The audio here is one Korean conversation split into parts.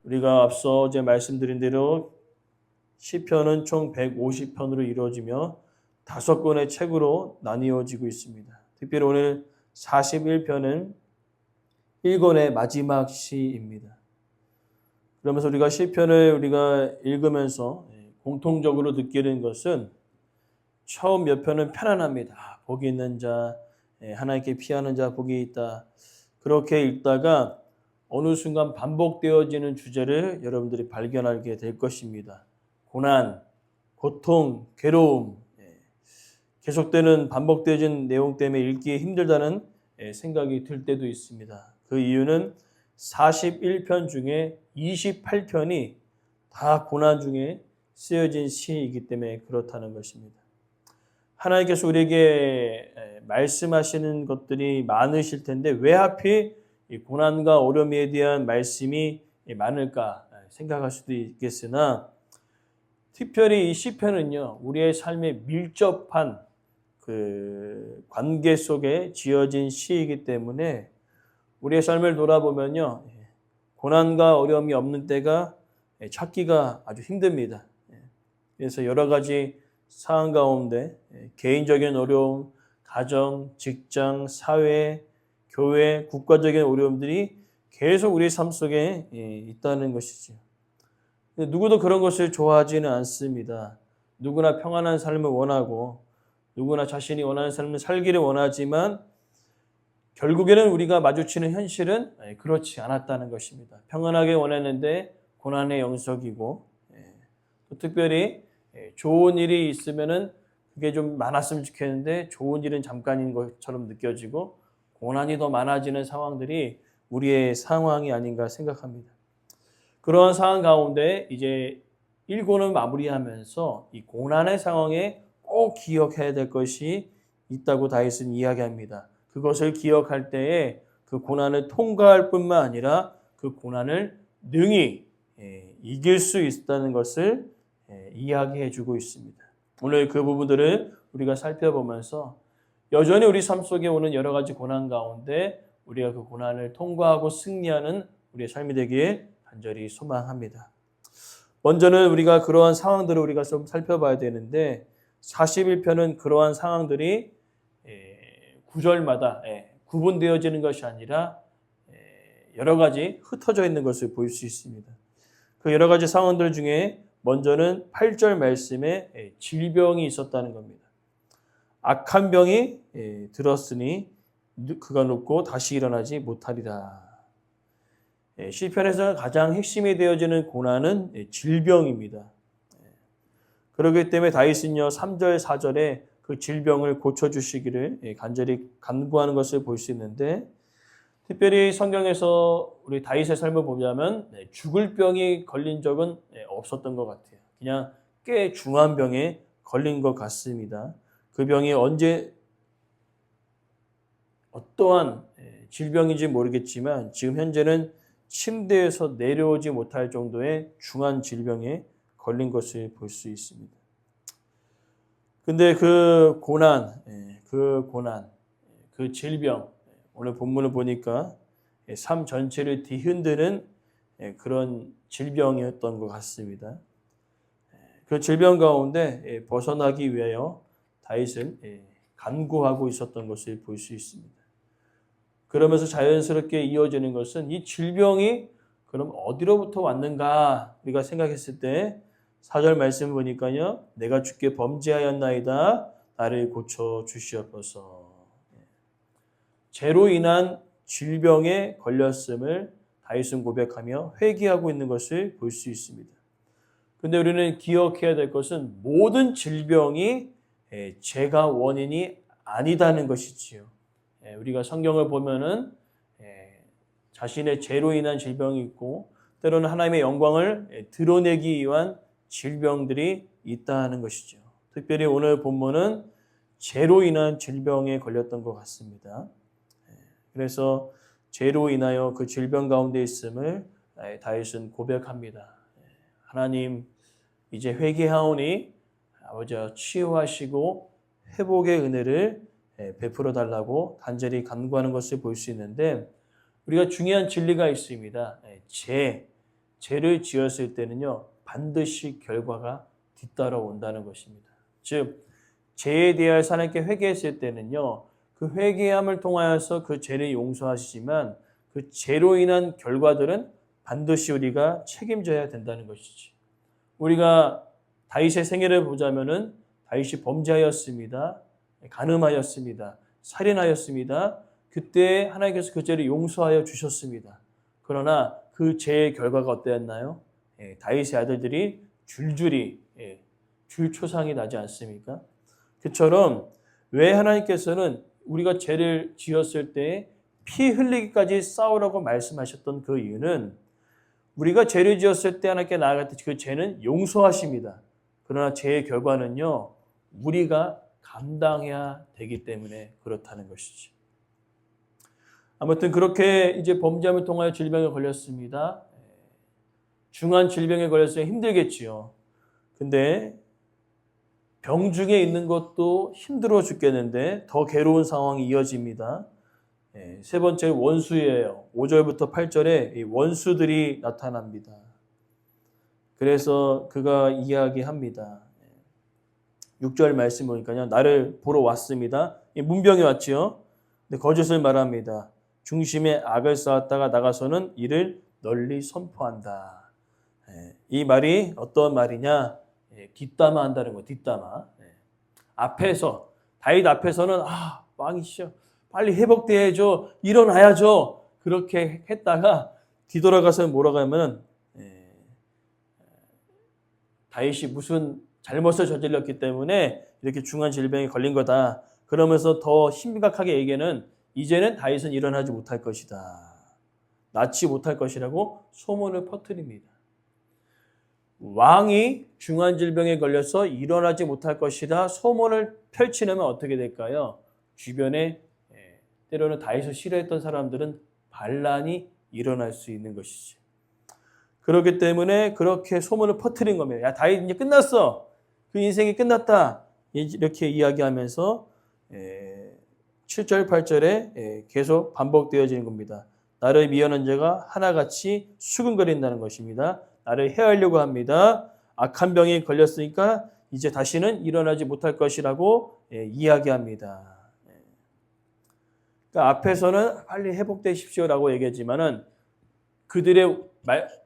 우리가 앞서 어제 말씀드린 대로 시편은 총 150편으로 이루어지며 5권의 책으로 나뉘어지고 있습니다. 특별히 오늘 41편은 1권의 마지막 시입니다. 그러면서 우리가 시편을 우리가 읽으면서 공통적으로 느끼는 것은 처음 몇 편은 편안합니다. 복이 있는 자, 하나님께 피하는 자 복이 있다. 그렇게 읽다가 어느 순간 반복되어지는 주제를 여러분들이 발견하게 될 것입니다. 고난, 고통, 괴로움, 계속되는 반복되어진 내용 때문에 읽기에 힘들다는 생각이 들 때도 있습니다. 그 이유는 41편 중에 28편이 다 고난 중에 쓰여진 시이기 때문에 그렇다는 것입니다. 하나님께서 우리에게 말씀하시는 것들이 많으실 텐데 왜 하필 이 고난과 어려움에 대한 말씀이 많을까 생각할 수도 있겠으나 특별히 이 시편은요, 우리의 삶에 밀접한 그 관계 속에 지어진 시이기 때문에 우리의 삶을 돌아보면요, 고난과 어려움이 없는 때가 찾기가 아주 힘듭니다. 그래서 여러 가지 상황 가운데 개인적인 어려움, 가정, 직장, 사회, 교회, 국가적인 어려움들이 계속 우리 삶 속에 있다는 것이죠. 누구도 그런 것을 좋아하지는 않습니다. 누구나 평안한 삶을 원하고 누구나 자신이 원하는 삶을 살기를 원하지만 결국에는 우리가 마주치는 현실은 그렇지 않았다는 것입니다. 평안하게 원했는데 고난의 영역이고 또 특별히 좋은 일이 있으면은 그게 좀 많았으면 좋겠는데 좋은 일은 잠깐인 것처럼 느껴지고 고난이 더 많아지는 상황들이 우리의 상황이 아닌가 생각합니다. 그런 상황 가운데 이제 1권을 마무리하면서 이 고난의 상황에 꼭 기억해야 될 것이 있다고 다윗은 이야기합니다. 그것을 기억할 때에 그 고난을 통과할 뿐만 아니라 그 고난을 능히 이길 수 있다는 것을 이야기해 주고 있습니다. 오늘 그 부분들을 우리가 살펴보면서 여전히 우리 삶 속에 오는 여러 가지 고난 가운데 우리가 그 고난을 통과하고 승리하는 우리의 삶이 되기를 간절히 소망합니다. 먼저는 우리가 그러한 상황들을 우리가 좀 살펴봐야 되는데 41편은 그러한 상황들이 구절마다 구분되어지는 것이 아니라 여러 가지 흩어져 있는 것을 볼 수 있습니다. 그 여러 가지 상황들 중에 먼저는 8절 말씀에 질병이 있었다는 겁니다. 악한 병이 들었으니 그가 눕고 다시 일어나지 못하리라. 시편에서 가장 핵심이 되어지는 고난은 질병입니다. 그렇기 때문에 다윗은요 3절 4절에 그 질병을 고쳐주시기를 간절히 간구하는 것을 볼 수 있는데 특별히 성경에서 우리 다윗의 삶을 보자면 죽을 병이 걸린 적은 없었던 것 같아요. 그냥 꽤 중한 병에 걸린 것 같습니다. 그 병이 언제 어떠한 질병인지 모르겠지만 지금 현재는 침대에서 내려오지 못할 정도의 중한 질병에 걸린 것을 볼 수 있습니다. 근데 그 고난, 그 질병, 오늘 본문을 보니까 삶 전체를 뒤흔드는 그런 질병이었던 것 같습니다. 그 질병 가운데 벗어나기 위하여 다윗은 간구하고 있었던 것을 볼 수 있습니다. 그러면서 자연스럽게 이어지는 것은 이 질병이 그럼 어디로부터 왔는가 우리가 생각했을 때 4절 말씀을 보니까요. 내가 주께 범죄하였나이다. 나를 고쳐 주시옵소서. 죄로 인한 질병에 걸렸음을 다윗은 고백하며 회개하고 있는 것을 볼 수 있습니다. 그런데 우리는 기억해야 될 것은 모든 질병이 죄가 원인이 아니다는 것이지요. 우리가 성경을 보면은 자신의 죄로 인한 질병이 있고 때로는 하나님의 영광을 드러내기 위한 질병들이 있다는 것이죠. 특별히 오늘 본문은 죄로 인한 질병에 걸렸던 것 같습니다. 그래서 죄로 인하여 그 질병 가운데 있음을 다윗은 고백합니다. 하나님 이제 회개하오니 아버지와 치유하시고 회복의 은혜를 베풀어 달라고 간절히 간구하는 것을 볼 수 있는데 우리가 중요한 진리가 있습니다. 죄를 지었을 때는요, 반드시 결과가 뒤따라온다는 것입니다. 즉, 죄에 대하여 하나님께 회개했을 때는요, 그 회개함을 통하여서 그 죄를 용서하시지만 그 죄로 인한 결과들은 반드시 우리가 책임져야 된다는 것이지. 우리가 다윗의 생애를 보자면은 다윗이 범죄하였습니다. 간음하였습니다. 살인하였습니다. 그때 하나님께서 그 죄를 용서하여 주셨습니다. 그러나 그 죄의 결과가 어땠나요? 다윗의 아들들이 줄줄이 줄초상이 나지 않습니까? 그처럼 왜 하나님께서는 우리가 죄를 지었을 때 피 흘리기까지 싸우라고 말씀하셨던 그 이유는 우리가 죄를 지었을 때 하나님께 나아갈 때 그 죄는 용서하십니다. 그러나 죄의 결과는요, 우리가 감당해야 되기 때문에 그렇다는 것이지. 아무튼 그렇게 이제 범죄함을 통하여 질병에 걸렸습니다. 중한 질병에 걸렸으면 힘들겠지요. 근데 병중에 있는 것도 힘들어 죽겠는데 더 괴로운 상황이 이어집니다. 세 번째 원수예요. 5절부터 8절에 이 원수들이 나타납니다. 그래서 그가 이야기합니다. 6절 말씀 보니까요. 나를 보러 왔습니다. 문병이 왔지요. 근데 거짓을 말합니다. 중심에 악을 쌓았다가 나가서는 이를 널리 선포한다. 이 말이 어떤 말이냐? 뒷담화한다는 거, 뒷담화. 앞에서, 다윗 앞에서는 왕이시여, 빨리 회복돼야죠, 일어나야죠. 그렇게 했다가 뒤돌아가서 뭐라고 하면 다윗이 무슨 잘못을 저질렀기 때문에 이렇게 중한 질병에 걸린 거다. 그러면서 더 심각하게 얘기는 이제는 다윗은 일어나지 못할 것이다. 낫지 못할 것이라고 소문을 퍼뜨립니다. 왕이 중한 질병에 걸려서 일어나지 못할 것이다 소문을 펼치려면 어떻게 될까요? 주변에 때로는 다윗을 싫어했던 사람들은 반란이 일어날 수 있는 것이지. 그렇기 때문에 그렇게 소문을 퍼뜨린 겁니다. 야, 다윗 이제 끝났어. 그 인생이 끝났다. 이렇게 이야기하면서 7절, 8절에 계속 반복되어지는 겁니다. 나를 미워하는 자가 하나같이 수근거린다는 것입니다. 나를 해하려고 합니다. 악한 병에 걸렸으니까 이제 다시는 일어나지 못할 것이라고 이야기합니다. 그러니까 앞에서는 빨리 회복되십시오라고 얘기했지만은 그들의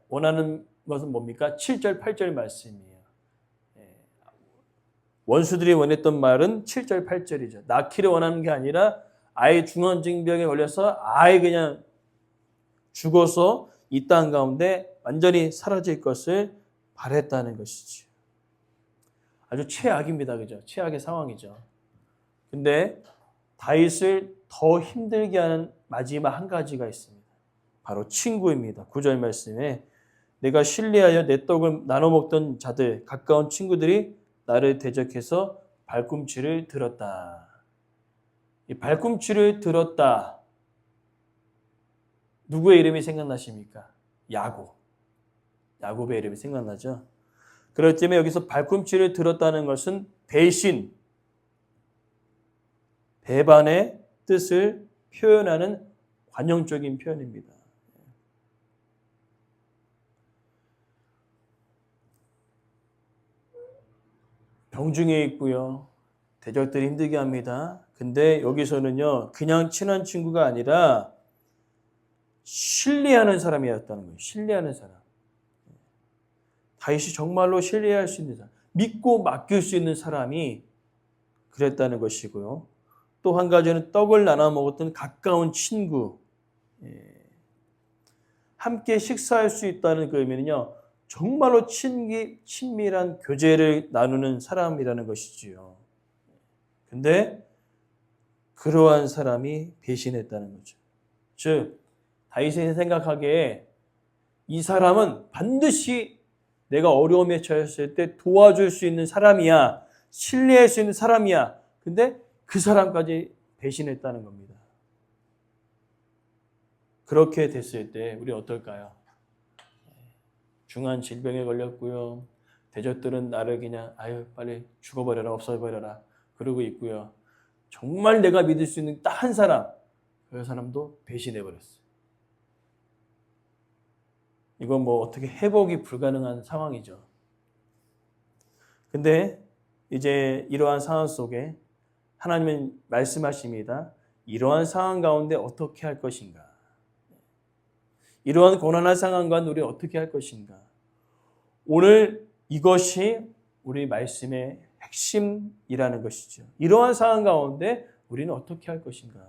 원하는 것은 뭡니까? 7절, 8절 말씀이에요. 원수들이 원했던 말은 7절, 8절이죠. 낳기를 원하는 게 아니라 아예 중환증병에 걸려서 아예 그냥 죽어서 이 땅 가운데 완전히 사라질 것을 바랬다는 것이죠. 아주 최악입니다. 그죠? 최악의 상황이죠. 근데 다윗을 더 힘들게 하는 마지막 한 가지가 있습니다. 바로 친구입니다. 9절 말씀에 내가 신뢰하여 내 떡을 나눠 먹던 자들, 가까운 친구들이 나를 대적해서 발꿈치를 들었다. 이 발꿈치를 들었다. 누구의 이름이 생각나십니까? 야곱의 이름이 생각나죠? 그렇기 때문에 여기서 발꿈치를 들었다는 것은 배신, 배반의 뜻을 표현하는 관용적인 표현입니다. 병중에 있고요. 대적들이 힘들게 합니다. 근데 여기서는요, 그냥 친한 친구가 아니라 신뢰하는 사람이었다는 거예요. 신뢰하는 사람. 다윗이 정말로 신뢰할 수 있는 사람, 믿고 맡길 수 있는 사람이 그랬다는 것이고요. 또 한 가지는 떡을 나눠 먹었던 가까운 친구. 함께 식사할 수 있다는 그 의미는요. 정말로 친밀한 교제를 나누는 사람이라는 것이지요. 근데 그러한 사람이 배신했다는 거죠. 즉 다윗이 생각하기에 이 사람은 반드시 내가 어려움에 처했을 때 도와줄 수 있는 사람이야. 신뢰할 수 있는 사람이야. 근데 그 사람까지 배신했다는 겁니다. 그렇게 됐을 때 우리 어떨까요? 중한 질병에 걸렸고요. 대적들은 나를 그냥 빨리 죽어버려라, 없어버려라 그러고 있고요. 정말 내가 믿을 수 있는 딱 한 사람, 그 사람도 배신해버렸어요. 이건 뭐 어떻게 회복이 불가능한 상황이죠. 근데 이제 이러한 상황 속에 하나님은 말씀하십니다. 이러한 상황 가운데 어떻게 할 것인가? 이러한 고난한 상황과 우리 어떻게 할 것인가? 오늘 이것이 우리 말씀의 핵심이라는 것이죠. 이러한 상황 가운데 우리는 어떻게 할 것인가?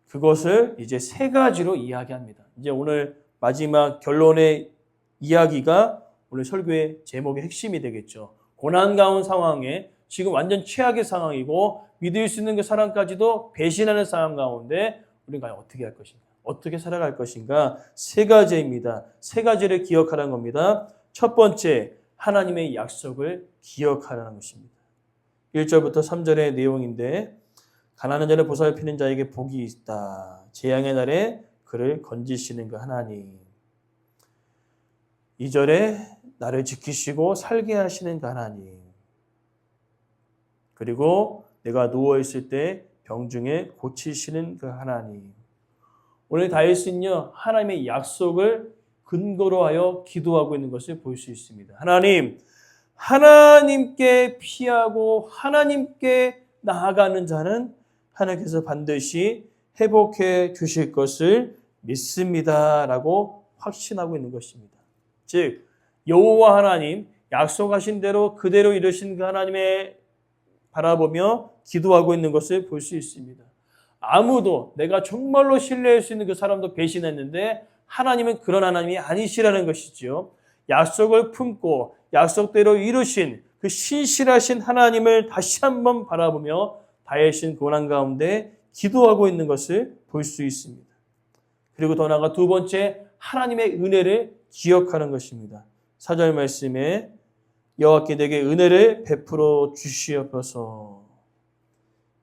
그것을 이제 세 가지로 이야기합니다. 이제 오늘 마지막 결론의 이야기가 오늘 설교의 제목의 핵심이 되겠죠. 고난 가운 상황에 지금 완전 최악의 상황이고 믿을 수 있는 그 사람까지도 배신하는 상황 가운데 우리가 과연 어떻게 할 것인가? 어떻게 살아갈 것인가? 세 가지입니다. 세 가지를 기억하라는 겁니다. 첫 번째, 하나님의 약속을 기억하라는 것입니다. 1절부터 3절의 내용인데 가난한 자를 보살피는 자에게 복이 있다. 재앙의 날에 그를 건지시는 그 하나님. 2절에 나를 지키시고 살게 하시는 그 하나님. 그리고 내가 누워있을 때 병중에 고치시는 그 하나님. 오늘 다윗은요, 하나님의 약속을 근거로 하여 기도하고 있는 것을 볼 수 있습니다. 하나님, 하나님께 피하고 하나님께 나아가는 자는 하나님께서 반드시 회복해 주실 것을 믿습니다라고 확신하고 있는 것입니다. 즉 여호와 하나님 약속하신 대로 그대로 이루신 그 하나님의 바라보며 기도하고 있는 것을 볼 수 있습니다. 아무도 내가 정말로 신뢰할 수 있는 그 사람도 배신했는데 하나님은 그런 하나님이 아니시라는 것이지요. 약속을 품고 약속대로 이루신 그 신실하신 하나님을 다시 한번 바라보며 다윗은 고난 가운데 기도하고 있는 것을 볼 수 있습니다. 그리고 더 나아가 두 번째, 하나님의 은혜를 기억하는 것입니다. 4절 말씀에 여호와께 내게 은혜를 베풀어 주시옵소서.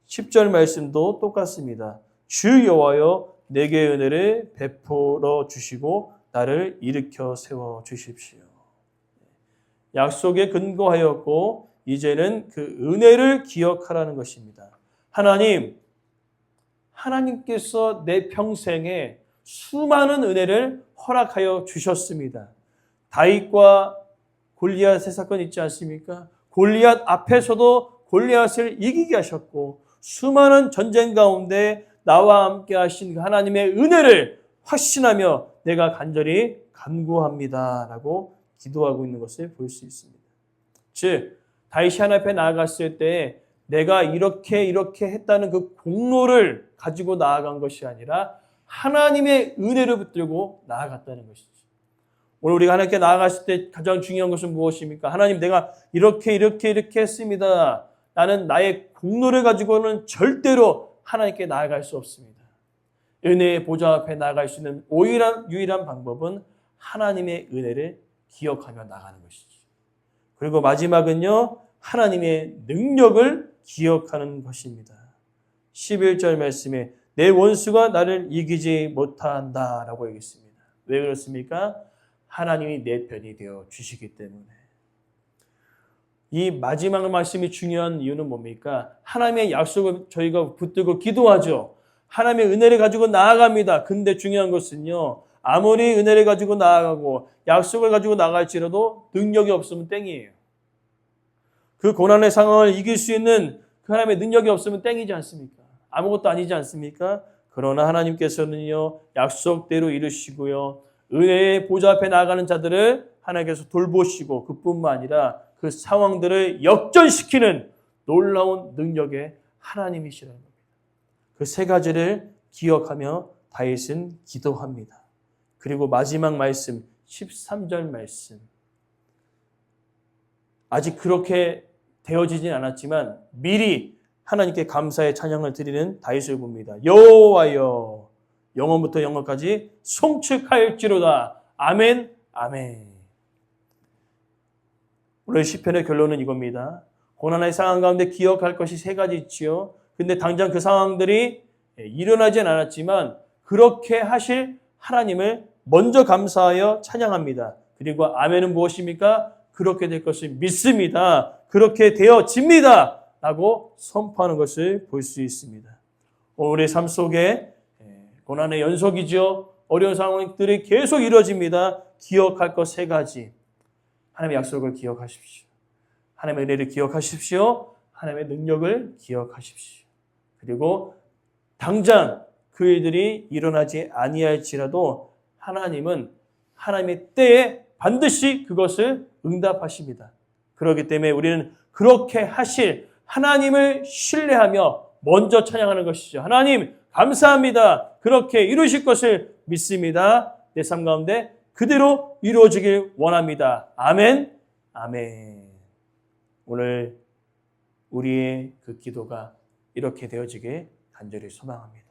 10절 말씀도 똑같습니다. 주 여호와여 내게 은혜를 베풀어 주시고 나를 일으켜 세워 주십시오. 약속에 근거하였고 이제는 그 은혜를 기억하라는 것입니다. 하나님께서 내 평생에 수많은 은혜를 허락하여 주셨습니다. 다윗과 골리앗의 사건 있지 않습니까? 골리앗 앞에서도 골리앗을 이기게 하셨고 수많은 전쟁 가운데 나와 함께 하신 하나님의 은혜를 확신하며 내가 간절히 간구합니다라고 기도하고 있는 것을 볼 수 있습니다. 즉 다윗이 하나님 앞에 나아갔을 때 내가 이렇게 했다는 그 공로를 가지고 나아간 것이 아니라 하나님의 은혜를 붙들고 나아갔다는 것이죠. 오늘 우리가 하나님께 나아갔을 때 가장 중요한 것은 무엇입니까? 하나님 내가 이렇게 했습니다. 나는 나의 공로를 가지고는 절대로 하나님께 나아갈 수 없습니다. 은혜의 보좌 앞에 나아갈 수 있는 유일한 방법은 하나님의 은혜를 기억하며 나가는 것이죠. 그리고 마지막은요, 하나님의 능력을 기억하는 것입니다. 11절 말씀에 내 원수가 나를 이기지 못한다라고 얘기했습니다. 왜 그렇습니까? 하나님이 내 편이 되어 주시기 때문에. 이 마지막 말씀이 중요한 이유는 뭡니까? 하나님의 약속을 저희가 붙들고 기도하죠. 하나님의 은혜를 가지고 나아갑니다. 근데 중요한 것은요, 아무리 은혜를 가지고 나아가고 약속을 가지고 나갈지라도 능력이 없으면 땡이에요. 그 고난의 상황을 이길 수 있는 그 하나님의 능력이 없으면 땡이지 않습니까? 아무것도 아니지 않습니까? 그러나 하나님께서는요, 약속대로 이루시고요, 은혜의 보좌 앞에 나아가는 자들을 하나님께서 돌보시고 그뿐만 아니라 그 상황들을 역전시키는 놀라운 능력의 하나님이시라는 겁니다. 그 세 가지를 기억하며 다윗은 기도합니다. 그리고 마지막 말씀 13절 말씀, 아직 그렇게 되어지진 않았지만 미리 하나님께 감사의 찬양을 드리는 다윗을 봅니다. 여호와여 영원부터 영원까지 송축하일지로다. 아멘 아멘. 오늘 시편의 결론은 이겁니다. 고난의 상황 가운데 기억할 것이 세 가지 있지요. 근데 당장 그 상황들이 일어나진 않았지만 그렇게 하실 하나님을 먼저 감사하여 찬양합니다. 그리고 아멘은 무엇입니까? 그렇게 될 것을 믿습니다. 그렇게 되어집니다. 라고 선포하는 것을 볼 수 있습니다. 우리의 삶 속에 고난의 연속이죠. 어려운 상황들이 계속 이루어집니다. 기억할 것 세 가지. 하나님의 약속을 기억하십시오. 하나님의 은혜를 기억하십시오. 하나님의 능력을 기억하십시오. 그리고 당장 그 일들이 일어나지 아니할지라도 하나님은 하나님의 때에 반드시 그것을 응답하십니다. 그렇기 때문에 우리는 그렇게 하실 하나님을 신뢰하며 먼저 찬양하는 것이죠. 하나님 감사합니다. 그렇게 이루실 것을 믿습니다. 내 삶 가운데 그대로 이루어지길 원합니다. 아멘. 아멘. 오늘 우리의 그 기도가 이렇게 되어지길 간절히 소망합니다.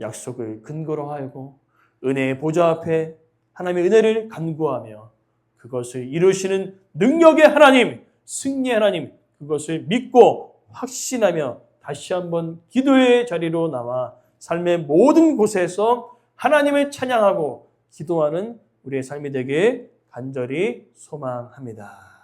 약속을 근거로 하고 은혜의 보좌 앞에 하나님의 은혜를 간구하며 그것을 이루시는 능력의 하나님, 승리의 하나님, 그것을 믿고 확신하며 다시 한번 기도의 자리로 나와 삶의 모든 곳에서 하나님을 찬양하고 기도하는 우리의 삶이 되길 간절히 소망합니다.